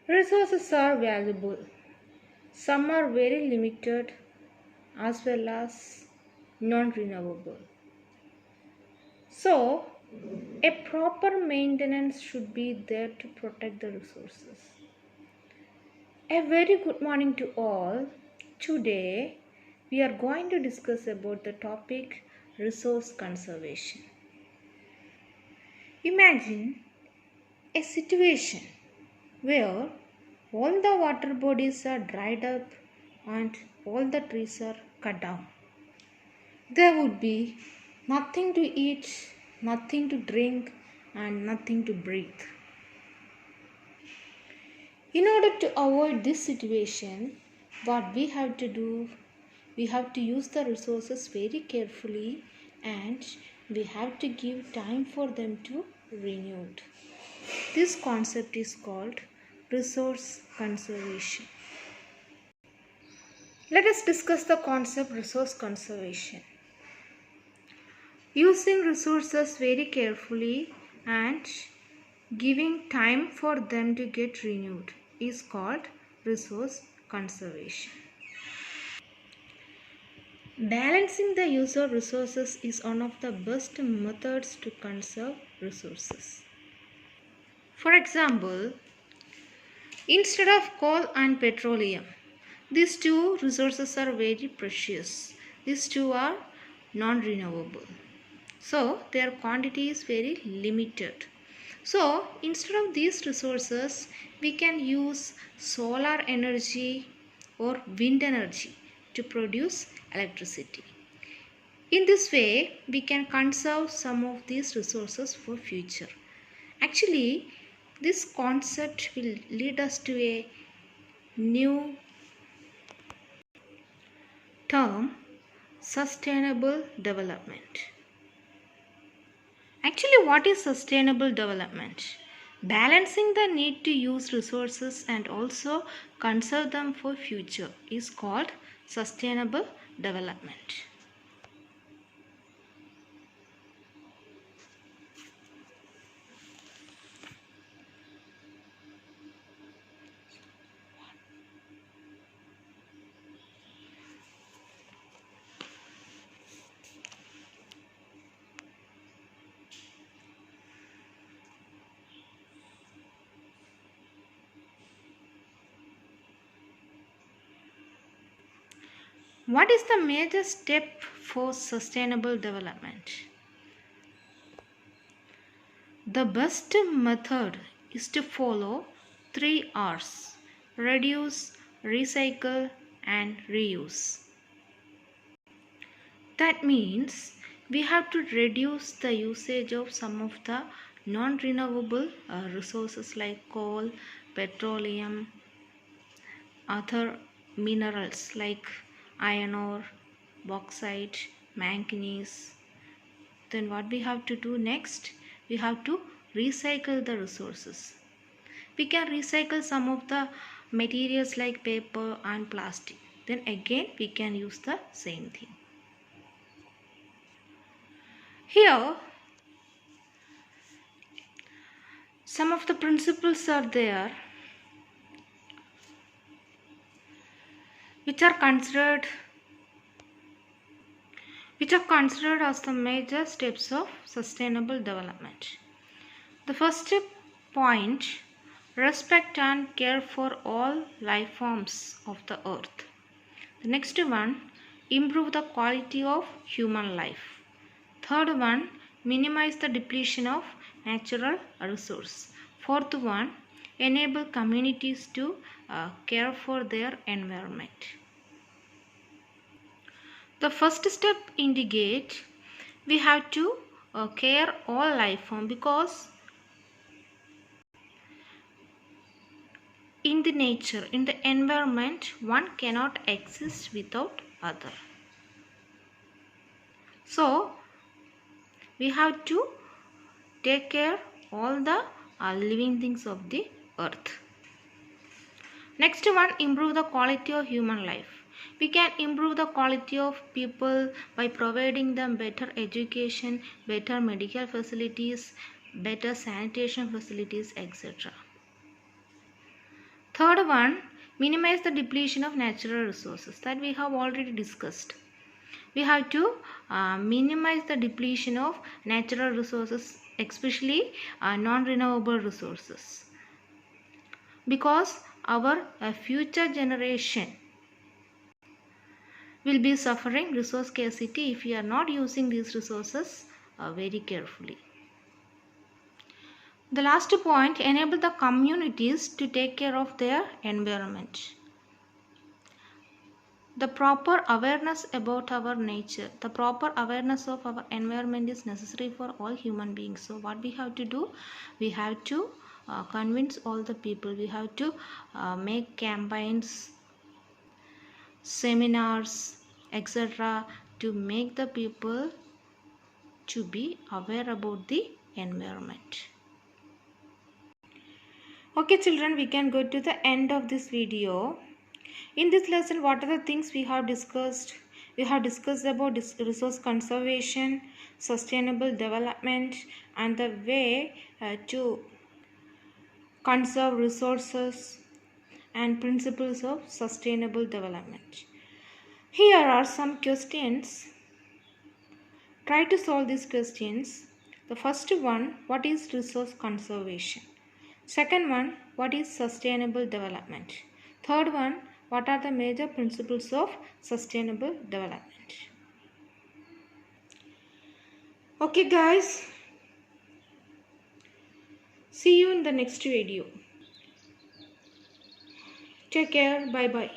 Resources are valuable. Some are very limited as well as non renewable. So, a proper maintenance should be there to protect the resources. A very good morning to all. Today, we are going to discuss about the topic resource conservation. Imagine a situation where all the water bodies are dried up and all the trees are cut down. There would be nothing to eat, nothing to drink, and nothing to breathe. In order to avoid this situation, what we have to do, we have to use the resources very carefully and we have to give time for them to renew. This concept is called resource conservation. Let us discuss the concept resource conservation. Using resources very carefully and giving time for them to get renewed is called resource conservation. Balancing the use of resources is one of the best methods to conserve resources. For example, instead of coal and petroleum, these two resources are very precious. These two are non-renewable. So, their quantity is very limited. So, instead of these resources, we can use solar energy or wind energy to produce electricity. In this way, we can conserve some of these resources for future. Actually, this concept will lead us to a new term, sustainable development. Actually, what is sustainable development? Balancing the need to use resources and also conserve them for future is called sustainable development. What is the major step for sustainable development? The best method is to follow 3 R's: reduce, recycle, and reuse. That means we have to reduce the usage of some of the non-renewable resources like coal, petroleum, other minerals like iron ore, bauxite, manganese. Then what we have to do next? We have to recycle the resources. We can recycle some of the materials like paper and plastic. Then again we can use the same thing. Here some of the principles are there which are considered as the major steps of sustainable development. The first point, respect and care for all life forms of the earth. The next one, improve the quality of human life. Third one, minimize the depletion of natural resource. Fourth one, enable communities to care for their environment. The first step indicate we have to care all life form, because in the nature, in the environment, one cannot exist without other. So we have to take care all the living things of the earth. Next one, improve the quality of human life. We can improve the quality of people by providing them better education, better medical facilities, better sanitation facilities, etc. Third one, minimize the depletion of natural resources, that we have already discussed. We have to minimize the depletion of natural resources, especially non-renewable resources, because our future generation will be suffering resource scarcity if we are not using these resources very carefully. The last point, enable the communities to take care of their environment. The proper awareness about our nature, the proper awareness of our environment is necessary for all human beings. So what we have to do, we have to convince all the people, we have to make campaigns, seminars, etc., to make the people to be aware about the environment. Okay children, we can go to the end of this video. In this lesson, what are the things we have discussed? We have discussed about resource conservation, sustainable development, and the way to conserve resources and principles of sustainable development. Here are some questions. Try to solve these questions. The first one, what is resource conservation? Second one, what is sustainable development? Third one, what are the major principles of sustainable development? Okay guys, see you in the next video. Take care, bye bye.